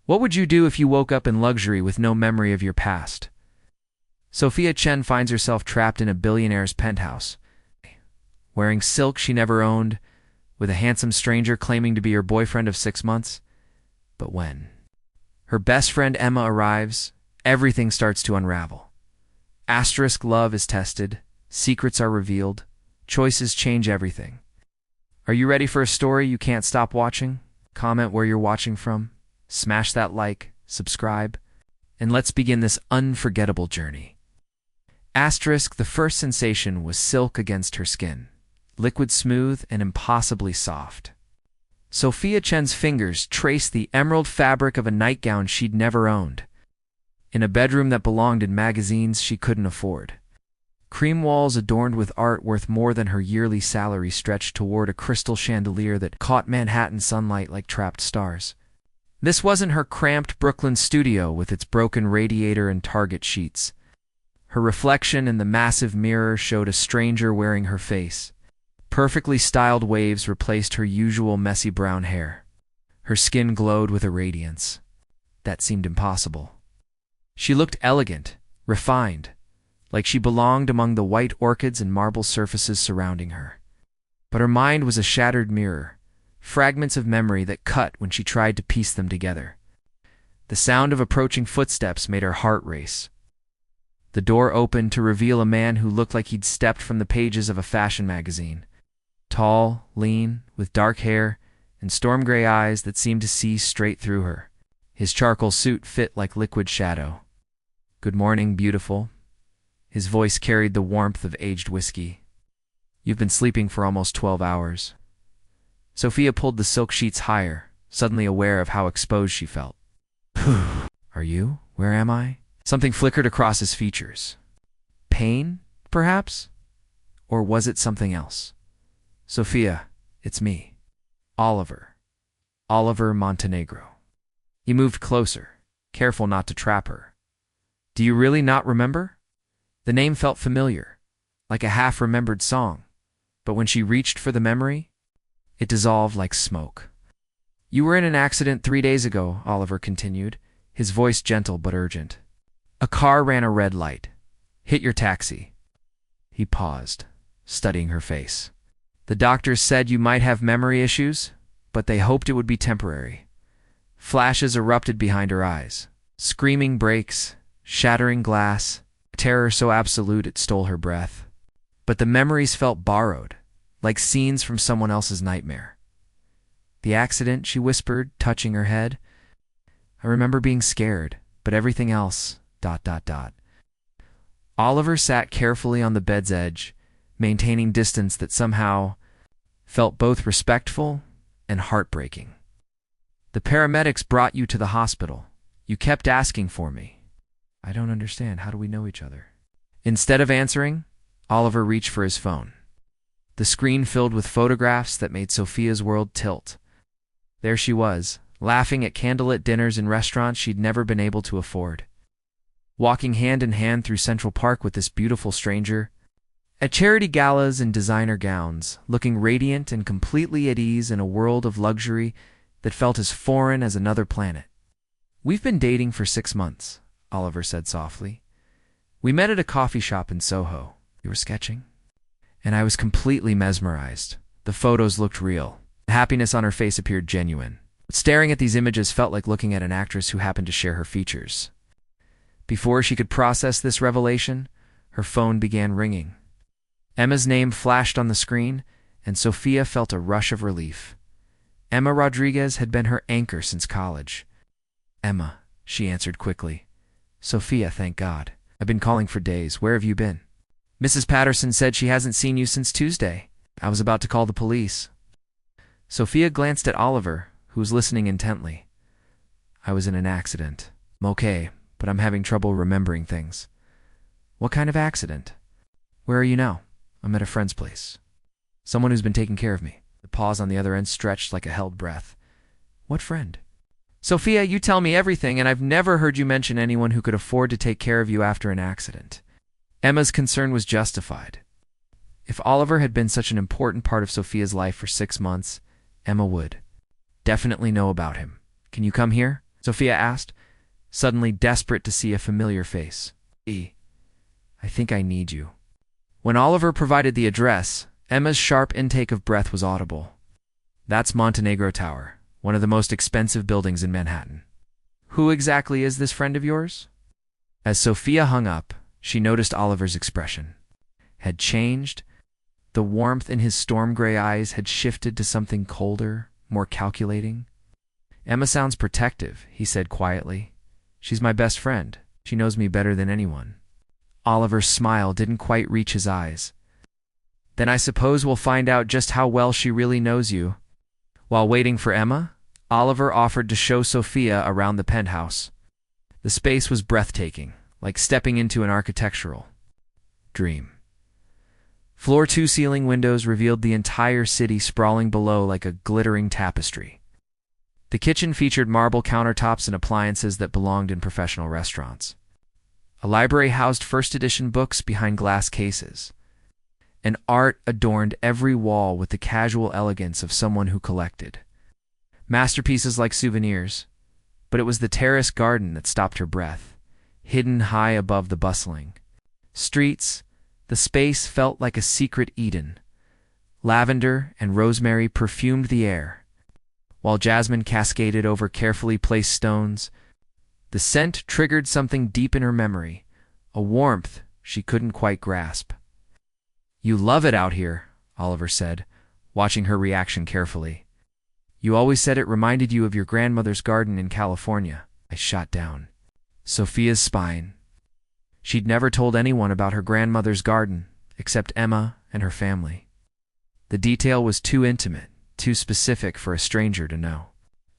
What would you do if you woke up in luxury with no memory of your past? Sophia Chen finds herself trapped in a billionaire's penthouse, wearing silk she never owned, with a handsome stranger claiming to be her boyfriend of 6 months. But when her best friend Emma arrives, everything starts to unravel. Asterisk love is tested, secrets are revealed, choices change everything. Are you ready for a story you can't stop watching? Comment where you're watching from, smash that like, subscribe, and let's begin this unforgettable journey. Asterisk, the first sensation was silk against her skin, liquid smooth and impossibly soft. Sophia Chen's fingers traced the emerald fabric of a nightgown she'd never owned, in a bedroom that belonged in magazines she couldn't afford. Cream walls adorned with art worth more than her yearly salary stretched toward a crystal chandelier that caught Manhattan sunlight like trapped stars. This wasn't her cramped Brooklyn studio with its broken radiator and Target sheets. Her reflection in the massive mirror showed a stranger wearing her face. Perfectly styled waves replaced her usual messy brown hair. Her skin glowed with a radiance that seemed impossible. She looked elegant, refined, like she belonged among the white orchids and marble surfaces surrounding her. But her mind was a shattered mirror, fragments of memory that cut when she tried to piece them together. The sound of approaching footsteps made her heart race. The door opened to reveal a man who looked like he'd stepped from the pages of a fashion magazine. Tall, lean, with dark hair and storm gray eyes that seemed to see straight through her. His charcoal suit fit like liquid shadow. "Good morning, beautiful." His voice carried the warmth of aged whiskey. "You've been sleeping for almost 12 hours. Sophia pulled the silk sheets higher, suddenly aware of how exposed she felt. "Are you? Where am I?" Something flickered across his features. Pain, perhaps? Or was it something else? "Sophia, it's me. Oliver. Oliver Montenegro." He moved closer, careful not to trap her. "Do you really not remember?" The name felt familiar, like a half-remembered song, but when she reached for the memory, it dissolved like smoke. "You were in an accident 3 days ago," Oliver continued, his voice gentle but urgent. "A car ran a red light. Hit your taxi." He paused, studying her face. "The doctors said you might have memory issues, but they hoped it would be temporary." Flashes erupted behind her eyes. Screaming brakes, shattering glass, terror so absolute it stole her breath. But the memories felt borrowed, like scenes from someone else's nightmare. "The accident," she whispered, touching her head. "I remember being scared, but everything else, ... Oliver sat carefully on the bed's edge, maintaining distance that somehow felt both respectful and heartbreaking. "The paramedics brought you to the hospital. You kept asking for me." "I don't understand. How do we know each other?" Instead of answering, Oliver reached for his phone. The screen filled with photographs that made Sophia's world tilt. There she was, laughing at candlelit dinners in restaurants she'd never been able to afford. Walking hand in hand through Central Park with this beautiful stranger. At charity galas in designer gowns, looking radiant and completely at ease in a world of luxury that felt as foreign as another planet. "We've been dating for 6 months, Oliver said softly. "We met at a coffee shop in Soho." "You were sketching?" And I was completely mesmerized. The photos looked real. The happiness on her face appeared genuine. But staring at these images felt like looking at an actress who happened to share her features. Before she could process this revelation, her phone began ringing. Emma's name flashed on the screen, and Sophia felt a rush of relief. Emma Rodriguez had been her anchor since college. "Emma," she answered quickly. "Sophia, thank God. I've been calling for days. Where have you been?" "Mrs. Patterson said she hasn't seen you since Tuesday. I was about to call the police." Sophia glanced at Oliver, who was listening intently. "I was in an accident. I'm okay, but I'm having trouble remembering things." "What kind of accident?" "Where are you now?" "I'm at a friend's place. Someone who's been taking care of me." The pause on the other end stretched like a held breath. "What friend?" "Sophia, you tell me everything, and I've never heard you mention anyone who could afford to take care of you after an accident." Emma's concern was justified. If Oliver had been such an important part of Sophia's life for 6 months, Emma would definitely know about him. "Can you come here?" Sophia asked, suddenly desperate to see a familiar face. I think I need you. When Oliver provided the address, Emma's sharp intake of breath was audible. That's Montenegro Tower, one of the most expensive buildings in Manhattan. Who exactly is this friend of yours? As Sophia hung up, she noticed Oliver's expression had changed. The warmth in his storm-gray eyes had shifted to something colder, more calculating. Emma sounds protective, he said quietly. She's my best friend. She knows me better than anyone. Oliver's smile didn't quite reach his eyes. Then I suppose we'll find out just how well she really knows you. While waiting for Emma, Oliver offered to show Sophia around the penthouse. The space was breathtaking, like stepping into an architectural dream. Floor-to-ceiling windows revealed the entire city sprawling below like a glittering tapestry. The kitchen featured marble countertops and appliances that belonged in professional restaurants. A library housed first-edition books behind glass cases. And art adorned every wall with the casual elegance of someone who collected masterpieces like souvenirs. But it was the terrace garden that stopped her breath. Hidden high above the bustling streets, the space felt like a secret Eden. Lavender and rosemary perfumed the air, while jasmine cascaded over carefully placed stones. The scent triggered something deep in her memory, a warmth she couldn't quite grasp. You love it out here, Oliver said, watching her reaction carefully. You always said it reminded you of your grandmother's garden in California. I shot down Sophia's spine. She'd never told anyone about her grandmother's garden, except Emma and her family. The detail was too intimate, too specific for a stranger to know.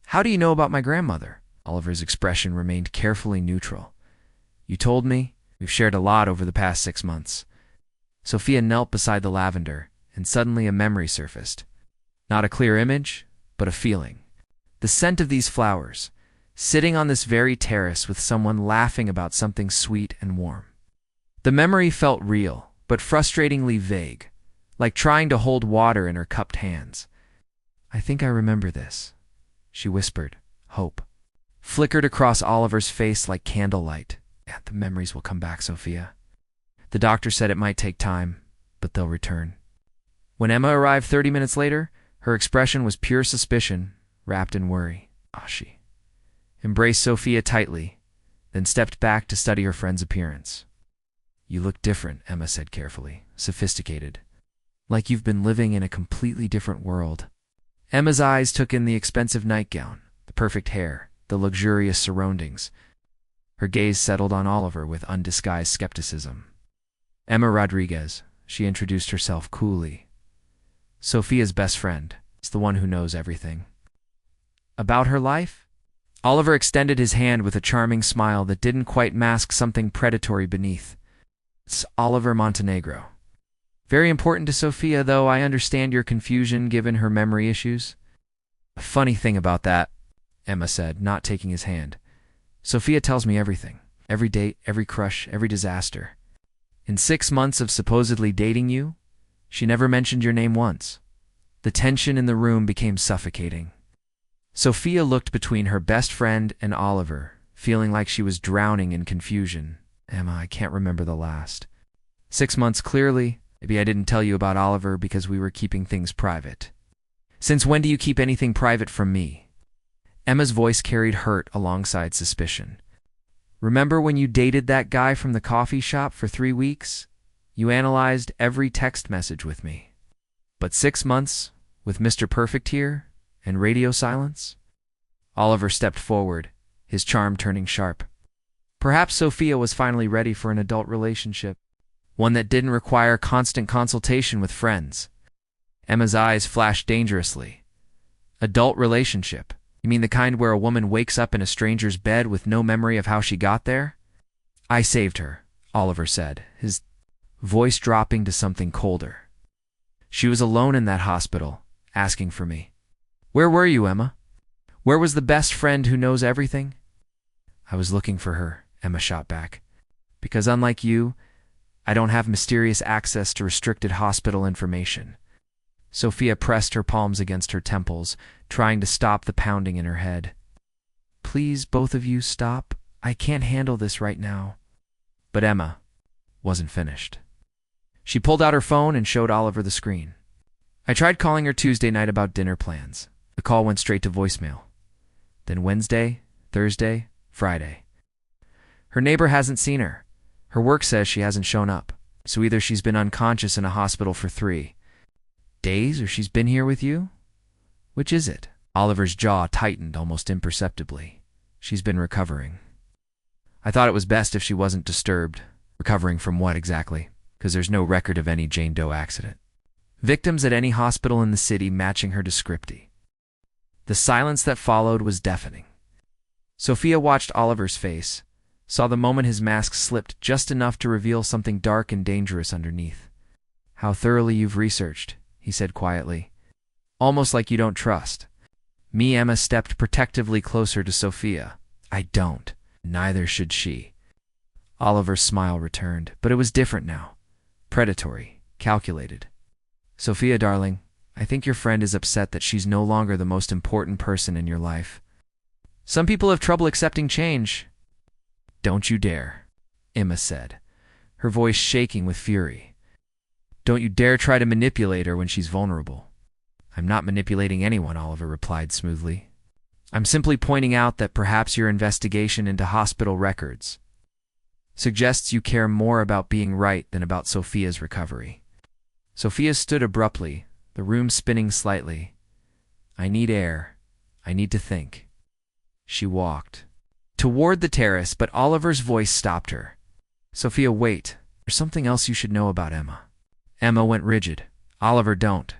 How do you know about my grandmother? Oliver's expression remained carefully neutral. You told me. We've shared a lot over the past 6 months. Sophia knelt beside the lavender, and suddenly a memory surfaced. Not a clear image, but a feeling. The scent of these flowers, sitting on this very terrace with someone laughing about something sweet and warm. The memory felt real, but frustratingly vague, like trying to hold water in her cupped hands. I think I remember this, she whispered. Hope flickered across Oliver's face like candlelight. Yeah, the memories will come back, Sophia. The doctor said it might take time, but they'll return. When Emma arrived 30 minutes later, her expression was pure suspicion, wrapped in worry. She embraced Sophia tightly, then stepped back to study her friend's appearance. You look different, Emma said carefully, sophisticated, like you've been living in a completely different world. Emma's eyes took in the expensive nightgown, the perfect hair, the luxurious surroundings. Her gaze settled on Oliver with undisguised skepticism. Emma Rodriguez, she introduced herself coolly. Sophia's best friend. It's the one who knows everything. About her life? Oliver extended his hand with a charming smile that didn't quite mask something predatory beneath. It's Oliver Montenegro. Very important to Sophia, though I understand your confusion given her memory issues. A funny thing about that, Emma said, not taking his hand. Sophia tells me everything. Every date, every crush, every disaster. In 6 months of supposedly dating you, she never mentioned your name once. The tension in the room became suffocating. Sophia looked between her best friend and Oliver, feeling like she was drowning in confusion. Emma, I can't remember the last. 6 months clearly. Maybe I didn't tell you about Oliver because we were keeping things private. Since when do you keep anything private from me? Emma's voice carried hurt alongside suspicion. Remember when you dated that guy from the coffee shop for 3 weeks? You analyzed every text message with me. But 6 months, with Mr. Perfect here, and radio silence? Oliver stepped forward, his charm turning sharp. Perhaps Sophia was finally ready for an adult relationship, one that didn't require constant consultation with friends. Emma's eyes flashed dangerously. Adult relationship? You mean the kind where a woman wakes up in a stranger's bed with no memory of how she got there? I saved her, Oliver said, his voice dropping to something colder. She was alone in that hospital, asking for me. Where were you, Emma? Where was the best friend who knows everything? I was looking for her, Emma shot back. Because unlike you, I don't have mysterious access to restricted hospital information. Sophia pressed her palms against her temples, trying to stop the pounding in her head. please, both of you, stop. I can't handle this right now. But Emma wasn't finished. She pulled out her phone and showed Oliver the screen. I tried calling her Tuesday night about dinner plans. The call went straight to voicemail. Then Wednesday, Thursday, Friday. Her neighbor hasn't seen her. Her work says she hasn't shown up. So either she's been unconscious in a hospital for 3 days or she's been here with you? Which is it? Oliver's jaw tightened almost imperceptibly. She's been recovering. I thought it was best if she wasn't disturbed. Recovering from what exactly? Because there's no record of any Jane Doe accident. Victims at any hospital in the city matching her description. The silence that followed was deafening. Sophia watched Oliver's face, saw the moment his mask slipped just enough to reveal something dark and dangerous underneath. How thoroughly you've researched, he said quietly. Almost like you don't trust. Me. Emma stepped protectively closer to Sophia. I don't. Neither should she. Oliver's smile returned, but it was different now. Predatory, calculated. Sophia, darling, I think your friend is upset that she's no longer the most important person in your life. Some people have trouble accepting change. Don't you dare, Emma said, her voice shaking with fury. Don't you dare try to manipulate her when she's vulnerable. I'm not manipulating anyone, Oliver replied smoothly. I'm simply pointing out that perhaps your investigation into hospital records suggests you care more about being right than about Sophia's recovery. Sophia stood abruptly, the room spinning slightly. I need air. I need to think. She walked toward the terrace, but Oliver's voice stopped her. Sophia, wait. There's something else you should know about Emma. Emma went rigid. Oliver, don't.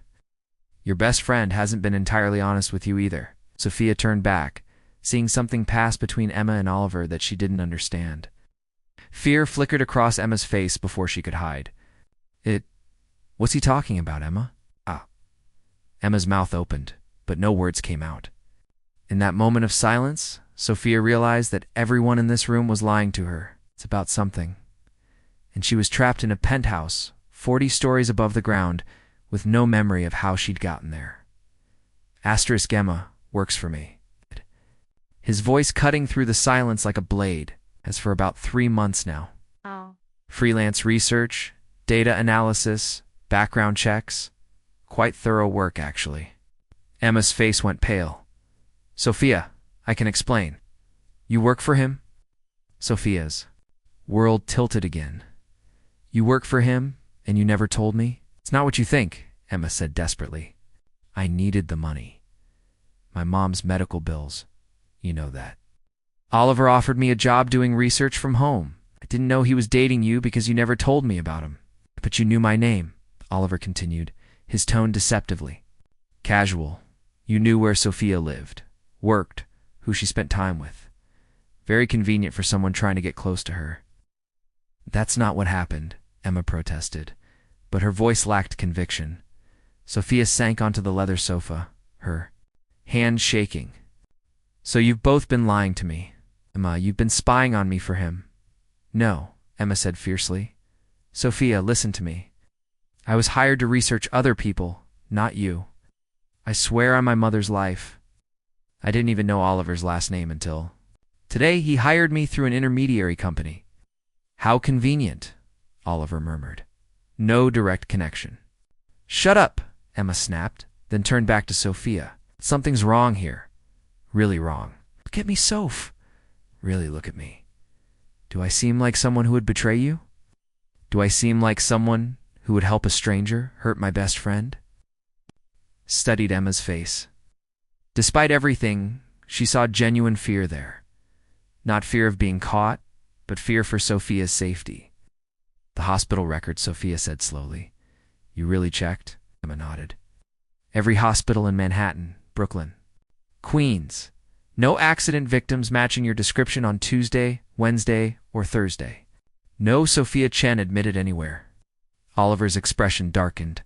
Your best friend hasn't been entirely honest with you either. Sophia turned back, seeing something pass between Emma and Oliver that she didn't understand. Fear flickered across Emma's face before she could hide. What's he talking about, Emma? Emma's mouth opened, but no words came out. In that moment of silence, Sophia realized that everyone in this room was lying to her. It's about something. And she was trapped in a penthouse, 40 stories above the ground, with no memory of how she'd gotten there. Asterisk Emma works for me. His voice cutting through the silence like a blade, as for about 3 months now. Oh. Freelance research, data analysis, background checks. Quite thorough work, actually. Emma's face went pale. Sophia, I can explain. You work for him? Sophia's world tilted again. You work for him, and you never told me? It's not what you think, Emma said desperately. I needed the money. My mom's medical bills. You know that. Oliver offered me a job doing research from home. I didn't know he was dating you because you never told me about him. But you knew my name, Oliver continued, his tone deceptively casual. You knew where Sophia lived, worked, who she spent time with. Very convenient for someone trying to get close to her. That's not what happened, Emma protested, but her voice lacked conviction. Sophia sank onto the leather sofa, her hand shaking. So you've both been lying to me. Emma, you've been spying on me for him. No, Emma said fiercely. Sophia, listen to me. I was hired to research other people, not you. I swear on my mother's life. I didn't even know Oliver's last name until today. He hired me through an intermediary company. How convenient, Oliver murmured. No direct connection. Shut up, Emma snapped, then turned back to Sophia. Something's wrong here. Really wrong. Look at me, Soph. Really look at me. Do I seem like someone who would betray you? Do I seem like someone who would help a stranger hurt my best friend? Studied Emma's face. Despite everything, she saw genuine fear there. Not fear of being caught, but fear for Sophia's safety. The hospital record, Sophia said slowly. You really checked? Emma nodded. Every hospital in Manhattan, Brooklyn, Queens. No accident victims matching your description on Tuesday, Wednesday, or Thursday. No Sophia Chen admitted anywhere. Oliver's expression darkened.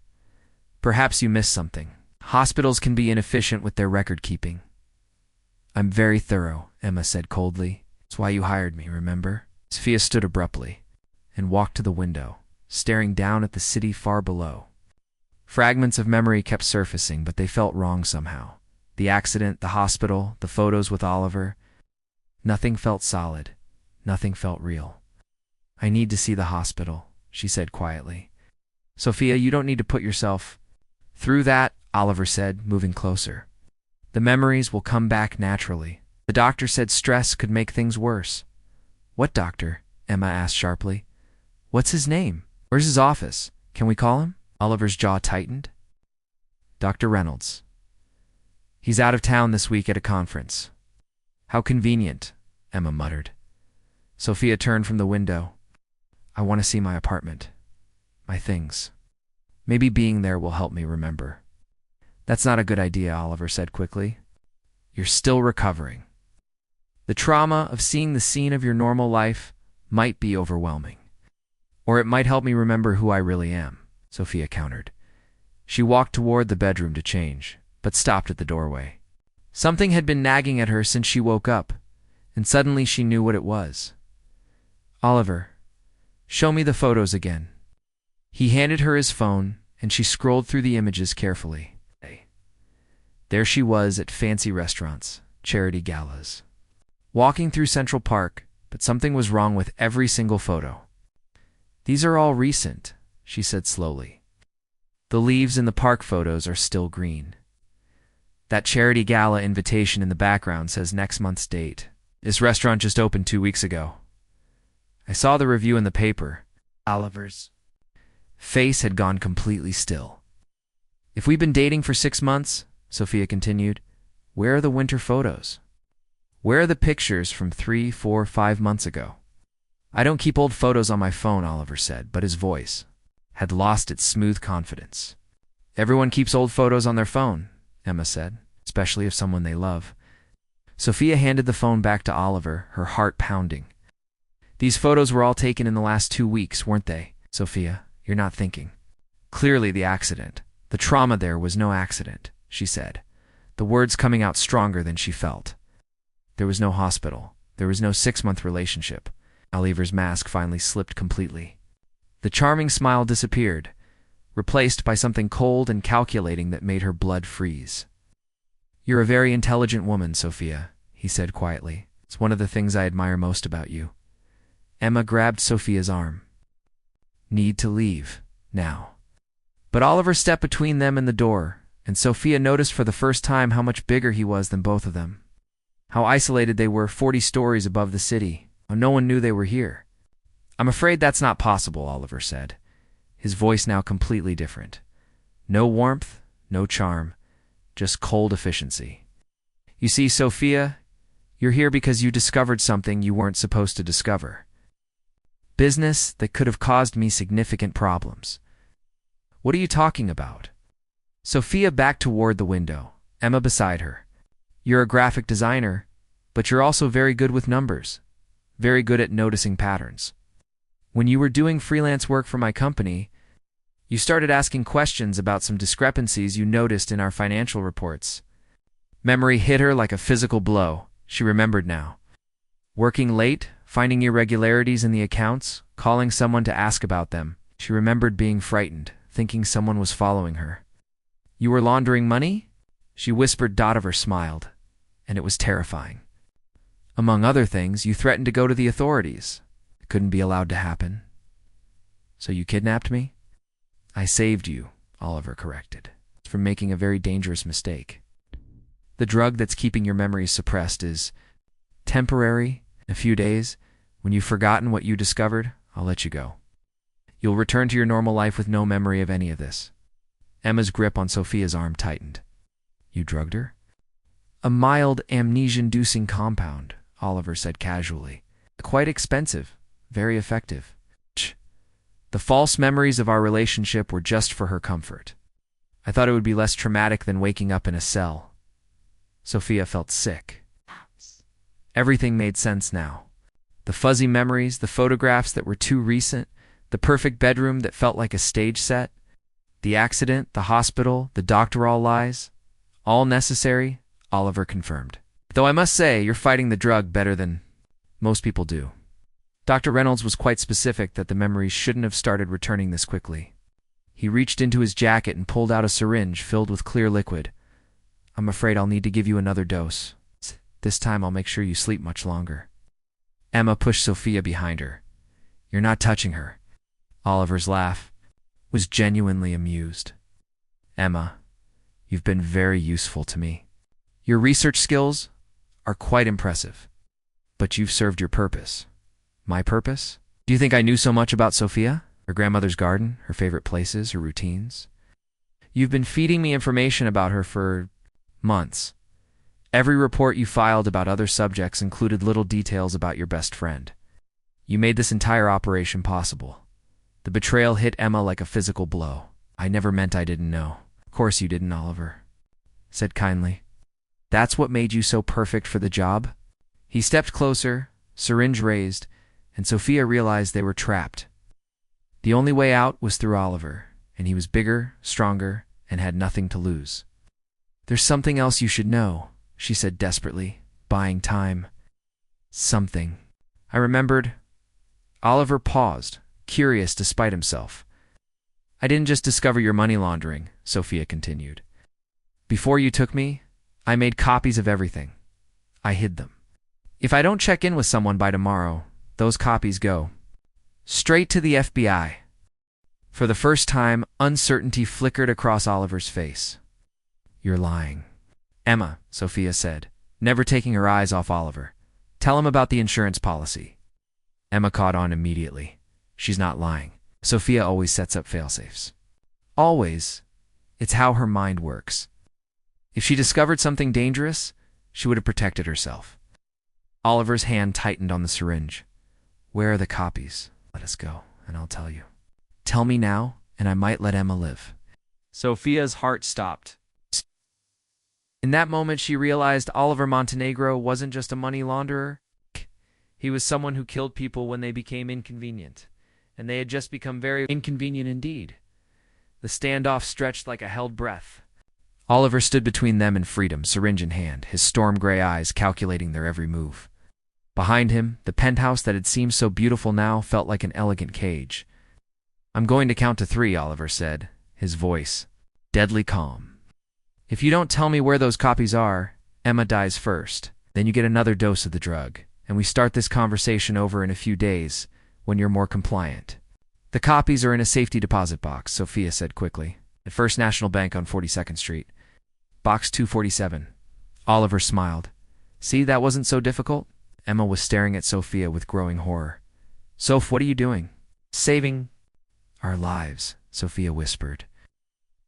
Perhaps you missed something. Hospitals can be inefficient with their record keeping. I'm very thorough, Emma said coldly. That's why you hired me, remember? Sophia stood abruptly and walked to the window, staring down at the city far below. Fragments of memory kept surfacing, but they felt wrong somehow. The accident, the hospital, the photos with Oliver. Nothing felt solid. Nothing felt real. I need to see the hospital, she said quietly. Sophia, you don't need to put yourself through that, Oliver said, moving closer. The memories will come back naturally. The doctor said stress could make things worse. What doctor? Emma asked sharply. What's his name? Where's his office? Can we call him? Oliver's jaw tightened. Dr. Reynolds. He's out of town this week at a conference. How convenient, Emma muttered. Sophia turned from the window. I want to see my apartment. My things. Maybe being there will help me remember. That's not a good idea, Oliver said quickly. You're still recovering. The trauma of seeing the scene of your normal life might be overwhelming. Or it might help me remember who I really am, Sophia countered. She walked toward the bedroom to change, but stopped at the doorway. Something had been nagging at her since she woke up, and suddenly she knew what it was. Oliver, show me the photos again. He handed her his phone, and she scrolled through the images carefully. There she was at fancy restaurants, charity galas. Walking through Central Park, but something was wrong with every single photo. These are all recent, she said slowly. The leaves in the park photos are still green. That charity gala invitation in the background says next month's date. This restaurant just opened 2 weeks ago. I saw the review in the paper. Oliver's face had gone completely still. If we've been dating for 6 months, Sophia continued, where are the winter photos? Where are the pictures from 3, 4, 5 months ago? I don't keep old photos on my phone, Oliver said, but his voice had lost its smooth confidence. Everyone keeps old photos on their phone, Emma said, especially of someone they love. Sophia handed the phone back to Oliver, her heart pounding. These photos were all taken in the last 2 weeks, weren't they? Sophia, you're not thinking. Clearly the accident. The trauma there was no accident, she said, the words coming out stronger than she felt. There was no hospital. There was no 6-month relationship. Oliver's mask finally slipped completely. The charming smile disappeared, replaced by something cold and calculating that made her blood freeze. You're a very intelligent woman, Sophia, he said quietly. It's one of the things I admire most about you. Emma grabbed Sophia's arm. Need to leave, now. But Oliver stepped between them and the door, and Sophia noticed for the first time how much bigger he was than both of them. How isolated they were 40 stories above the city, how no one knew they were here. I'm afraid that's not possible, Oliver said, his voice now completely different. No warmth, no charm, just cold efficiency. You see, Sophia, you're here because you discovered something you weren't supposed to discover. Business that could have caused me significant problems. What are you talking about? Sophia backed toward the window, Emma beside her. You're a graphic designer, but you're also very good with numbers, very good at noticing patterns. When you were doing freelance work for my company, you started asking questions about some discrepancies you noticed in our financial reports. Memory hit her like a physical blow. She remembered now. Working late, finding irregularities in the accounts, calling someone to ask about them. She remembered being frightened, thinking someone was following her. You were laundering money? She whispered. Dodover smiled, and it was terrifying. Among other things, you threatened to go to the authorities. It couldn't be allowed to happen. So you kidnapped me? I saved you, Oliver corrected, from making a very dangerous mistake. The drug that's keeping your memories suppressed is temporary. In a few days, when you've forgotten what you discovered, I'll let you go. You'll return to your normal life with no memory of any of this. Emma's grip on Sophia's arm tightened. You drugged her? A mild amnesia-inducing compound, Oliver said casually. Quite expensive, very effective. The false memories of our relationship were just for her comfort. I thought it would be less traumatic than waking up in a cell. Sophia felt sick. Everything made sense now. The fuzzy memories, the photographs that were too recent, the perfect bedroom that felt like a stage set, the accident, the hospital, the doctor, all lies. All necessary, Oliver confirmed. Though I must say, you're fighting the drug better than most people do. Dr. Reynolds was quite specific that the memories shouldn't have started returning this quickly. He reached into his jacket and pulled out a syringe filled with clear liquid. I'm afraid I'll need to give you another dose. This time I'll make sure you sleep much longer. Emma pushed Sophia behind her. You're not touching her. Oliver's laugh was genuinely amused. Emma, you've been very useful to me. Your research skills are quite impressive, but you've served your purpose. My purpose? Do you think I knew so much about Sophia? Her grandmother's garden, her favorite places, her routines? You've been feeding me information about her for months. Every report you filed about other subjects included little details about your best friend. You made this entire operation possible. The betrayal hit Emma like a physical blow. I never meant I didn't know. Of course you didn't, Oliver said kindly. That's what made you so perfect for the job? He stepped closer, syringe raised, and Sophia realized they were trapped. The only way out was through Oliver, and he was bigger, stronger, and had nothing to lose. There's something else you should know, she said desperately, buying time. Something. I remembered. Oliver paused, curious despite himself. I didn't just discover your money laundering, Sophia continued. Before you took me, I made copies of everything. I hid them. If I don't check in with someone by tomorrow, those copies go straight to the FBI. For the first time, uncertainty flickered across Oliver's face. You're lying. Emma, Sophia said, never taking her eyes off Oliver. Tell him about the insurance policy. Emma caught on immediately. She's not lying. Sophia always sets up failsafes. Always. It's how her mind works. If she discovered something dangerous, she would have protected herself. Oliver's hand tightened on the syringe. Where are the copies? Let us go, and I'll tell you. Tell me now, and I might let Emma live. Sophia's heart stopped. In that moment, she realized Oliver Montenegro wasn't just a money launderer. He was someone who killed people when they became inconvenient, and they had just become very inconvenient indeed. The standoff stretched like a held breath. Oliver stood between them and freedom, syringe in hand, his storm-gray eyes calculating their every move. Behind him, the penthouse that had seemed so beautiful now felt like an elegant cage. I'm going to count to 3, Oliver said, his voice deadly calm. If you don't tell me where those copies are, Emma dies first. Then you get another dose of the drug, and we start this conversation over in a few days, when you're more compliant. The copies are in a safety deposit box, Sophia said quickly, at First National Bank on 42nd Street. Box 247. Oliver smiled. See, that wasn't so difficult? Emma was staring at Sophia with growing horror. Soph, what are you doing? Saving our lives, Sophia whispered.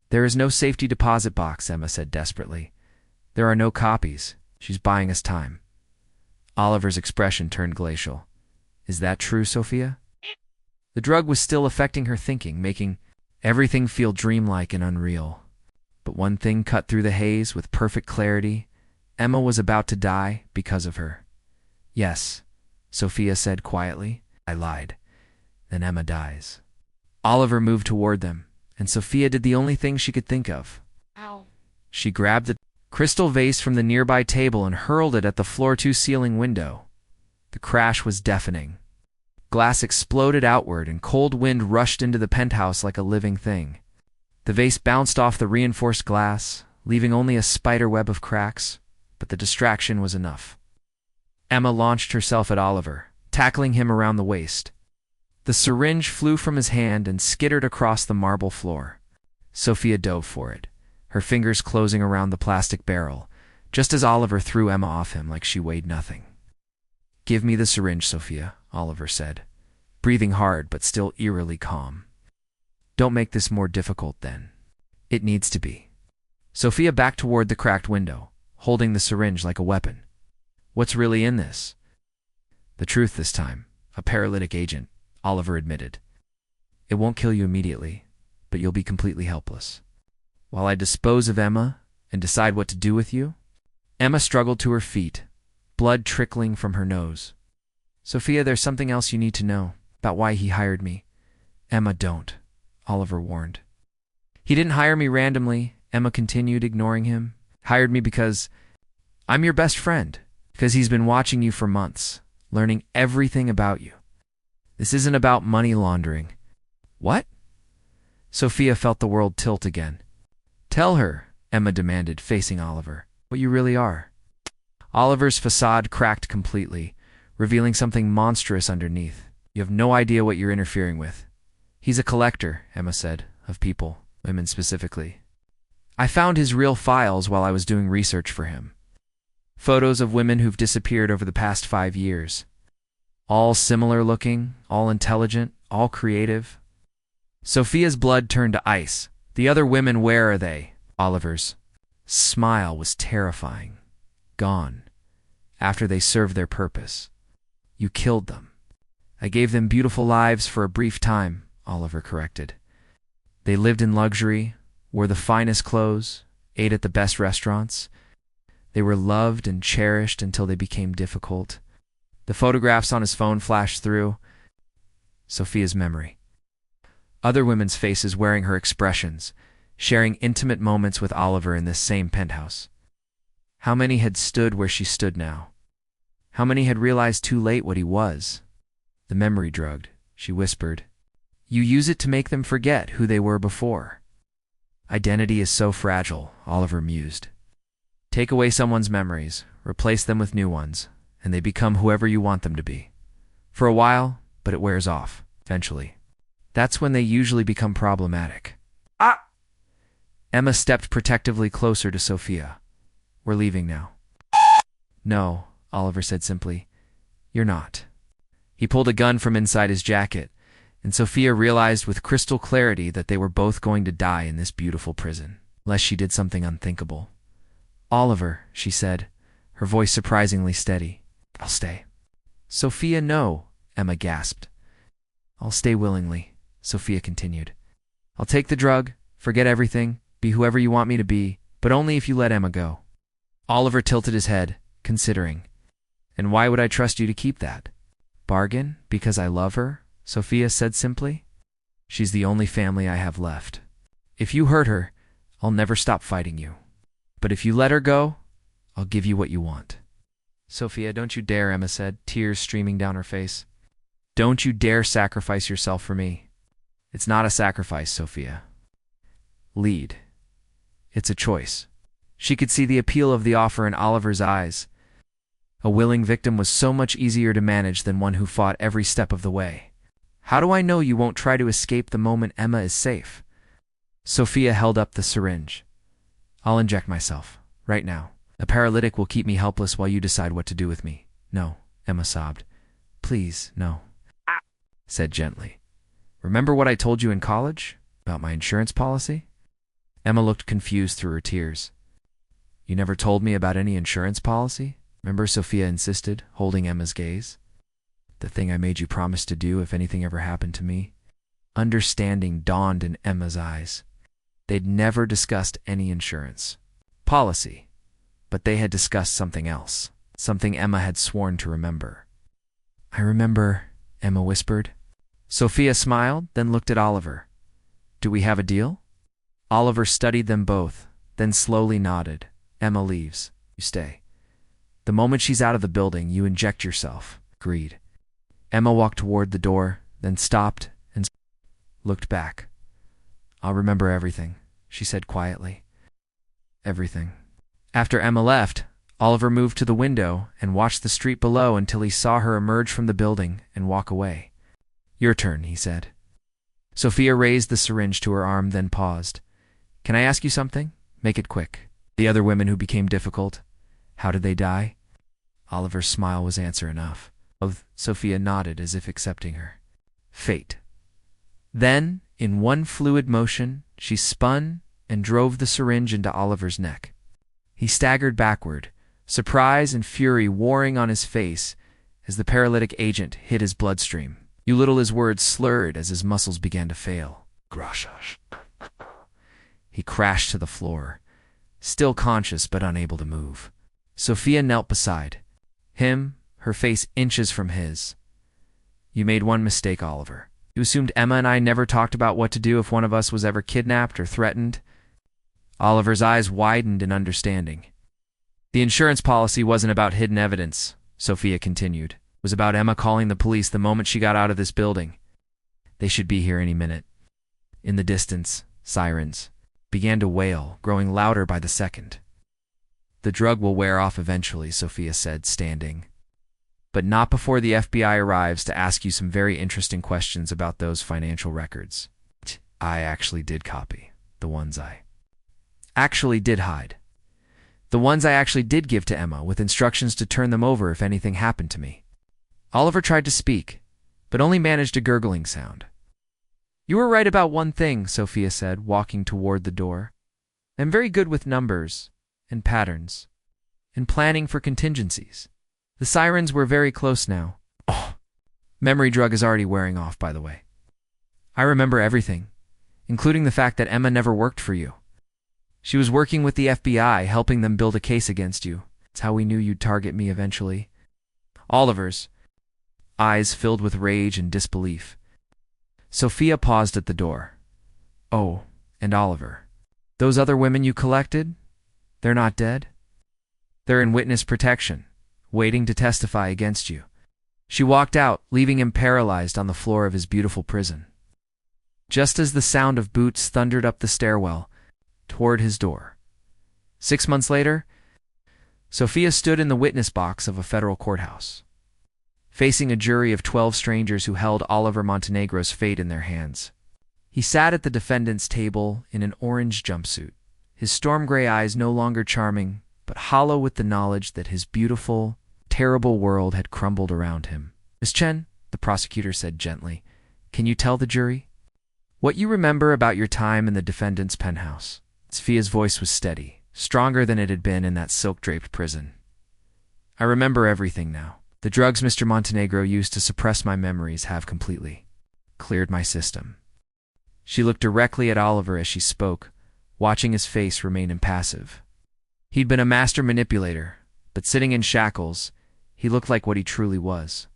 There is no safety deposit box, Emma said desperately. There are no copies. She's buying us time. Oliver's expression turned glacial. Is that true, Sophia? The drug was still affecting her thinking, making everything feel dreamlike and unreal. But one thing cut through the haze with perfect clarity. Emma was about to die because of her. Yes, Sophia said quietly. I lied. Then Emma dies. Oliver moved toward them, and Sophia did the only thing she could think of. Ow. She grabbed the crystal vase from the nearby table and hurled it at the floor-to-ceiling window. The crash was deafening. Glass exploded outward, and cold wind rushed into the penthouse like a living thing. The vase bounced off the reinforced glass, leaving only a spider web of cracks, but the distraction was enough. Emma launched herself at Oliver, tackling him around the waist. The syringe flew from his hand and skittered across the marble floor. Sophia dove for it, her fingers closing around the plastic barrel, just as Oliver threw Emma off him like she weighed nothing. Give me the syringe, Sophia, Oliver said, breathing hard but still eerily calm. Don't make this more difficult, then. It needs to be. Sophia backed toward the cracked window, holding the syringe like a weapon. What's really in this? The truth this time. A paralytic agent, Oliver admitted. It won't kill you immediately, but you'll be completely helpless. While I dispose of Emma and decide what to do with you? Emma struggled to her feet, blood trickling from her nose. Sophia, there's something else you need to know about why he hired me. Emma, don't, Oliver warned. He didn't hire me randomly, Emma continued, ignoring him. Hired me because I'm your best friend, because he's been watching you for months, learning everything about you. This isn't about money laundering. What? Sophia felt the world tilt again. Tell her, Emma demanded, facing Oliver, what you really are. Oliver's facade cracked completely, revealing something monstrous underneath. You have no idea what you're interfering with. He's a collector, Emma said, of people, women specifically. I found his real files while I was doing research for him. Photos of women who've disappeared over the past 5 years. All similar looking, all intelligent, all creative. Sophia's blood turned to ice. The other women, where are they? Oliver's smile was terrifying. Gone. After they served their purpose. You killed them. I gave them beautiful lives for a brief time, Oliver corrected. They lived in luxury, wore the finest clothes, ate at the best restaurants. They were loved and cherished until they became difficult. The photographs on his phone flashed through. Sophia's memory. Other women's faces wearing her expressions, sharing intimate moments with Oliver in this same penthouse. How many had stood where she stood now? How many had realized too late what he was? The memory drugged, she whispered. You use it to make them forget who they were before. Identity is so fragile, Oliver mused. Take away someone's memories, replace them with new ones, and they become whoever you want them to be. For a while, but it wears off, eventually. That's when they usually become problematic. Ah! Emma stepped protectively closer to Sophia. We're leaving now. No, Oliver said simply. You're not. He pulled a gun from inside his jacket, and Sophia realized with crystal clarity that they were both going to die in this beautiful prison, unless she did something unthinkable. Oliver, she said, her voice surprisingly steady. I'll stay. Sophia, no, Emma gasped. I'll stay willingly, Sophia continued. I'll take the drug, forget everything, be whoever you want me to be, but only if you let Emma go. Oliver tilted his head, considering. And why would I trust you to keep that? Bargain? Because I love her? Sophia said simply. She's the only family I have left. If you hurt her, I'll never stop fighting you. But if you let her go, I'll give you what you want. Sophia, don't you dare, Emma said, tears streaming down her face. Don't you dare sacrifice yourself for me. It's not a sacrifice, Sophia. Lead. It's a choice. She could see the appeal of the offer in Oliver's eyes. A willing victim was so much easier to manage than one who fought every step of the way. How do I know you won't try to escape the moment Emma is safe? Sophia held up the syringe. I'll inject myself, right now. A paralytic will keep me helpless while you decide what to do with me. No, Emma sobbed. Please, no. Said gently. Remember what I told you in college? About my insurance policy? Emma looked confused through her tears. You never told me about any insurance policy? Remember, Sophia insisted, holding Emma's gaze. The thing I made you promise to do if anything ever happened to me? Understanding dawned in Emma's eyes. They'd never discussed any insurance policy, but they had discussed something else, something Emma had sworn to remember. I remember, Emma whispered. Sophia smiled, then looked at Oliver. Do we have a deal? Oliver studied them both, then slowly nodded. Emma leaves. You stay. The moment she's out of the building, you inject yourself. Agreed. Emma walked toward the door, then stopped and looked back. I'll remember everything, she said quietly. Everything. After Emma left, Oliver moved to the window and watched the street below until he saw her emerge from the building and walk away. Your turn, he said. Sophia raised the syringe to her arm, then paused. Can I ask you something? Make it quick. The other women who became difficult, how did they die? Oliver's smile was answer enough. Sophia nodded as if accepting her. Fate. Then, in one fluid motion, she spun and drove the syringe into Oliver's neck. He staggered backward, surprise and fury warring on his face as the paralytic agent hit his bloodstream. You little his words slurred as his muscles began to fail. Gracias. He crashed to the floor, still conscious but unable to move. Sophia knelt beside him, her face inches from his. You made one mistake, Oliver. You assumed Emma and I never talked about what to do if one of us was ever kidnapped or threatened. Oliver's eyes widened in understanding. The insurance policy wasn't about hidden evidence, Sophia continued. It was about Emma calling the police the moment she got out of this building. They should be here any minute. In the distance, sirens began to wail, growing louder by the second. The drug will wear off eventually, Sophia said, standing. But not before the FBI arrives to ask you some very interesting questions about those financial records. I actually did copy. The ones I actually did hide. The ones I actually did give to Emma, with instructions to turn them over if anything happened to me. Oliver tried to speak, but only managed a gurgling sound. You were right about one thing, Sophia said, walking toward the door. I'm very good with numbers and patterns and planning for contingencies. The sirens were very close now. Oh, memory drug is already wearing off, by the way. I remember everything, including the fact that Emma never worked for you. She was working with the FBI, helping them build a case against you. It's how we knew you'd target me eventually. Oliver's eyes filled with rage and disbelief. Sophia paused at the door. Oh, and Oliver. Those other women you collected? They're not dead? They're in witness protection, waiting to testify against you. She walked out, leaving him paralyzed on the floor of his beautiful prison. Just as the sound of boots thundered up the stairwell toward his door. 6 months later, Sophia stood in the witness box of a federal courthouse, facing a jury of 12 strangers who held Oliver Montenegro's fate in their hands. He sat at the defendant's table in an orange jumpsuit, his storm gray eyes no longer charming, but hollow with the knowledge that his beautiful, terrible world had crumbled around him. Miss Chen, the prosecutor said gently, can you tell the jury what you remember about your time in the defendant's penthouse? Sophia's voice was steady, stronger than it had been in that silk-draped prison. I remember everything now. The drugs Mr. Montenegro used to suppress my memories have completely cleared my system. She looked directly at Oliver as she spoke, watching his face remain impassive. He'd been a master manipulator, but sitting in shackles, he looked like what he truly was.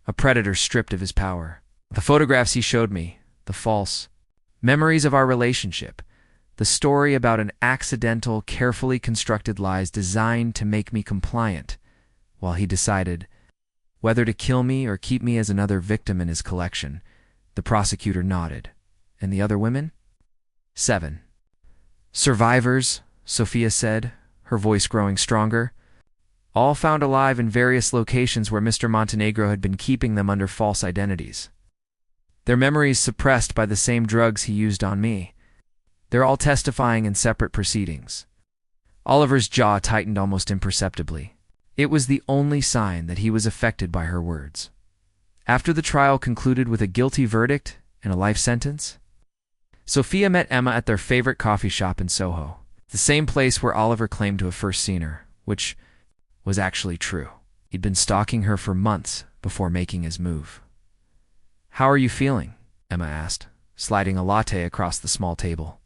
A predator stripped of his power. The photographs he showed me, the false memories of our relationship, the story about an accidental, carefully constructed lies designed to make me compliant, while he decided whether to kill me or keep me as another victim in his collection. The prosecutor nodded. And the other women? 7. Survivors, Sophia said, her voice growing stronger. All found alive in various locations where Mr. Montenegro had been keeping them under false identities. Their memories suppressed by the same drugs he used on me. They're all testifying in separate proceedings. Oliver's jaw tightened almost imperceptibly. It was the only sign that he was affected by her words. After the trial concluded with a guilty verdict and a life sentence, Sophia met Emma at their favorite coffee shop in Soho, the same place where Oliver claimed to have first seen her, which was actually true. He'd been stalking her for months before making his move. How are you feeling? Emma asked, sliding a latte across the small table.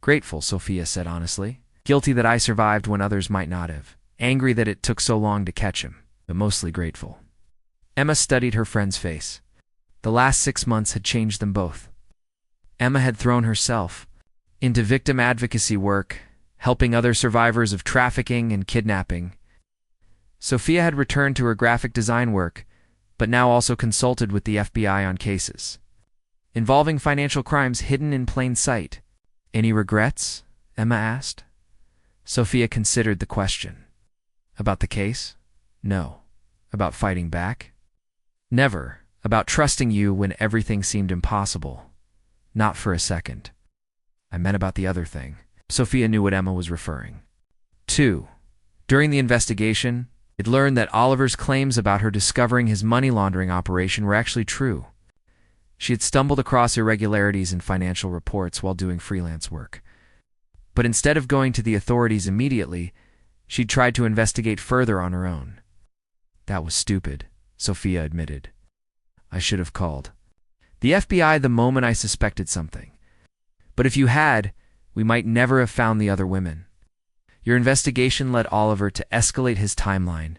Grateful, Sophia said honestly. Guilty that I survived when others might not have. Angry that it took so long to catch him, but mostly grateful. Emma studied her friend's face. The last 6 months had changed them both. Emma had thrown herself into victim advocacy work, helping other survivors of trafficking and kidnapping. Sophia had returned to her graphic design work, but now also consulted with the FBI on cases involving financial crimes hidden in plain sight. Any regrets? Emma asked. Sophia considered the question. About the case? No. About fighting back? Never. About trusting you when everything seemed impossible. Not for a second. I meant about the other thing. Sophia knew what Emma was referring to. During the investigation, it learned that Oliver's claims about her discovering his money laundering operation were actually true. She had stumbled across irregularities in financial reports while doing freelance work. But instead of going to the authorities immediately, she'd tried to investigate further on her own. That was stupid, Sophia admitted. I should have called the FBI the moment I suspected something. But if you had, we might never have found the other women. Your investigation led Oliver to escalate his timeline,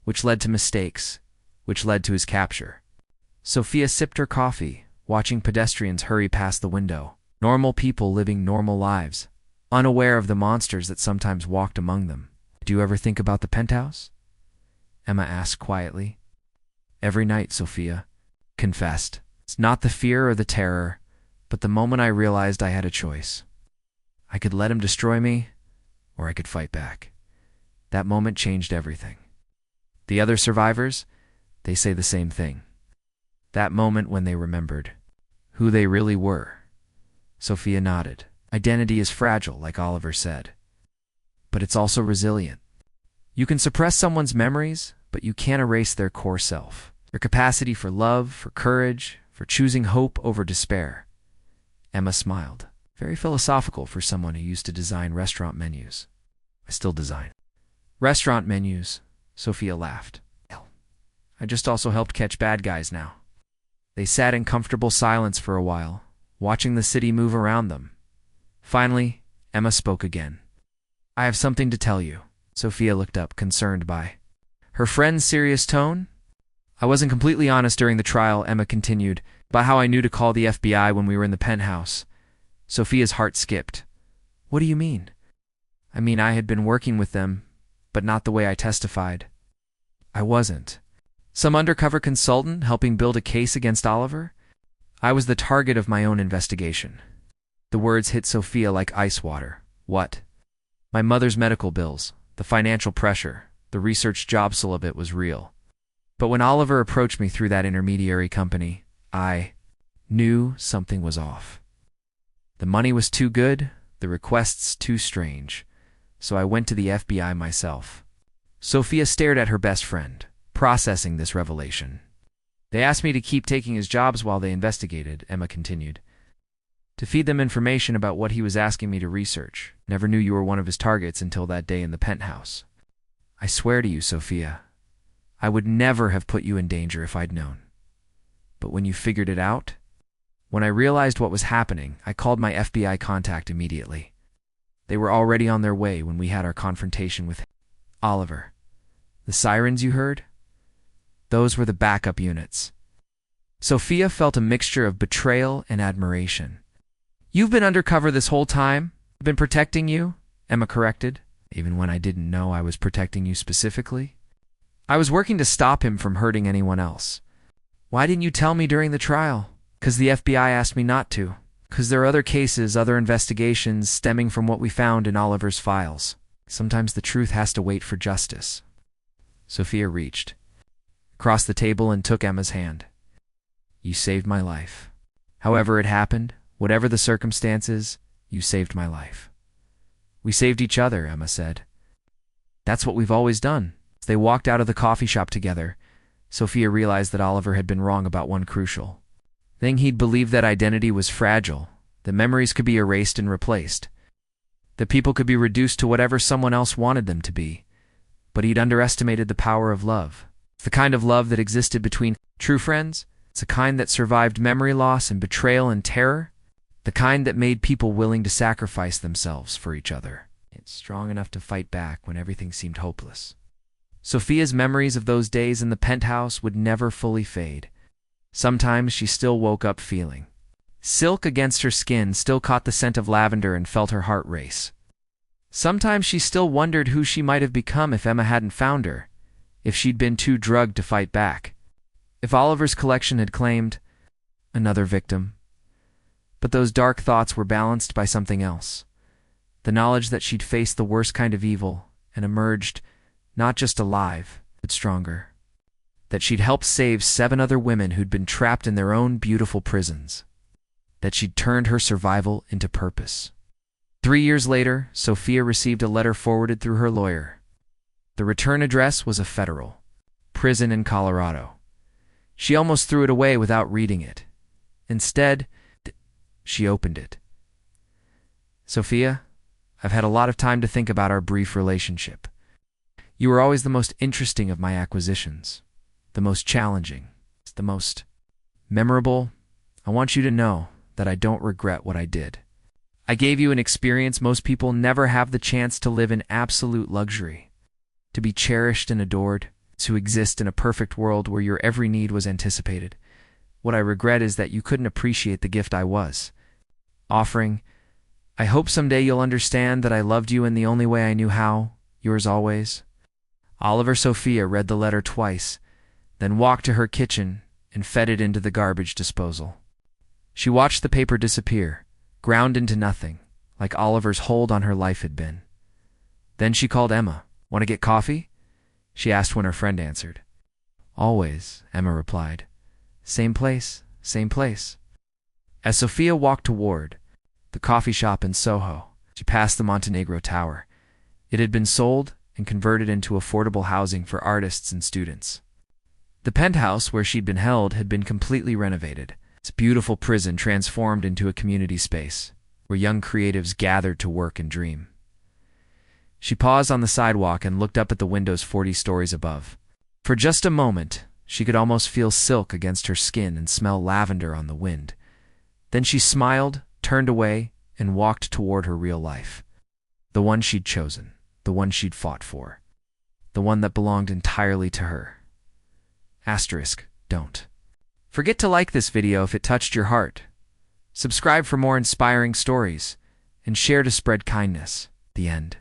which led to mistakes, which led to his capture. Sophia sipped her coffee, watching pedestrians hurry past the window. Normal people living normal lives, unaware of the monsters that sometimes walked among them. Do you ever think about the penthouse? Emma asked quietly. Every night, Sophia confessed. It's not the fear or the terror, but the moment I realized I had a choice. I could let him destroy me, or I could fight back. That moment changed everything. The other survivors, they say the same thing. That moment when they remembered who they really were. Sophia nodded. Identity is fragile, like Oliver said. But it's also resilient. You can suppress someone's memories, but you can't erase their core self. Their capacity for love, for courage, for choosing hope over despair. Emma smiled. Very philosophical for someone who used to design restaurant menus. I still design restaurant menus, Sophia laughed. I just also helped catch bad guys now. They sat in comfortable silence for a while, watching the city move around them. Finally, Emma spoke again. I have something to tell you. Sophia looked up, concerned by her friend's serious tone. I wasn't completely honest during the trial, Emma continued, about how I knew to call the FBI when we were in the penthouse. Sophia's heart skipped. What do you mean? I mean, I had been working with them, but not the way I testified. I wasn't. Some undercover consultant helping build a case against Oliver? I was the target of my own investigation. The words hit Sophia like ice water. What? My mother's medical bills, the financial pressure, the research job, all of it was real. But when Oliver approached me through that intermediary company, I knew something was off. The money was too good, the requests too strange, so I went to the FBI myself. Sophia stared at her best friend, processing this revelation. They asked me to keep taking his jobs while they investigated, Emma continued. To feed them information about what he was asking me to research. Never knew you were one of his targets until that day in the penthouse. I swear to you, Sophia, I would never have put you in danger if I'd known. But when you figured it out, when I realized what was happening, I called my FBI contact immediately. They were already on their way when we had our confrontation with Oliver. The sirens you heard? Those were the backup units. Sophia felt a mixture of betrayal and admiration. You've been undercover this whole time? Been protecting you? Emma corrected. Even when I didn't know I was protecting you specifically? I was working to stop him from hurting anyone else. Why didn't you tell me during the trial? 'Cause the FBI asked me not to. 'Cause there are other cases, other investigations stemming from what we found in Oliver's files. Sometimes the truth has to wait for justice. Sophia reached across the table and took Emma's hand. You saved my life. However it happened, whatever the circumstances, you saved my life. We saved each other, Emma said. That's what we've always done. As they walked out of the coffee shop together, Sophia realized that Oliver had been wrong about one crucial thing. He'd believed that identity was fragile, that memories could be erased and replaced, that people could be reduced to whatever someone else wanted them to be. But he'd underestimated the power of love. The kind of love that existed between true friends. It's a kind that survived memory loss and betrayal and terror. The kind that made people willing to sacrifice themselves for each other. It's strong enough to fight back when everything seemed hopeless. Sophia's memories of those days in the penthouse would never fully fade. Sometimes she still woke up feeling silk against her skin, still caught the scent of lavender and felt her heart race. Sometimes she still wondered who she might have become if Emma hadn't found her, if she'd been too drugged to fight back, if Oliver's collection had claimed another victim. But those dark thoughts were balanced by something else. The knowledge that she'd faced the worst kind of evil and emerged not just alive, but stronger. That she'd helped save 7 other women who'd been trapped in their own beautiful prisons. That she'd turned her survival into purpose. 3 years later, Sophia received a letter forwarded through her lawyer. The return address was a federal prison in Colorado. She almost threw it away without reading it. Instead, she opened it. Sophia, I've had a lot of time to think about our brief relationship. You were always the most interesting of my acquisitions, the most challenging, the most memorable. I want you to know that I don't regret what I did. I gave you an experience most people never have the chance to live in absolute luxury. To be cherished and adored, to exist in a perfect world where your every need was anticipated. What I regret is that you couldn't appreciate the gift I was offering. I hope someday you'll understand that I loved you in the only way I knew how. Yours always. Oliver. Sophia read the letter twice, then walked to her kitchen and fed it into the garbage disposal. She watched the paper disappear, ground into nothing, like Oliver's hold on her life had been. Then she called Emma. Want to get coffee? She asked when her friend answered. Always, Emma replied. Same place, same place. As Sophia walked toward the coffee shop in Soho, she passed the Montenegro Tower. It had been sold and converted into affordable housing for artists and students. The penthouse where she'd been held had been completely renovated. Its beautiful prison transformed into a community space where young creatives gathered to work and dream. She paused on the sidewalk and looked up at the windows 40 stories above. For just a moment, she could almost feel silk against her skin and smell lavender on the wind. Then she smiled, turned away, and walked toward her real life. The one she'd chosen, the one she'd fought for, the one that belonged entirely to her. Don't forget to like this video if it touched your heart. Subscribe for more inspiring stories, and share to spread kindness. The end.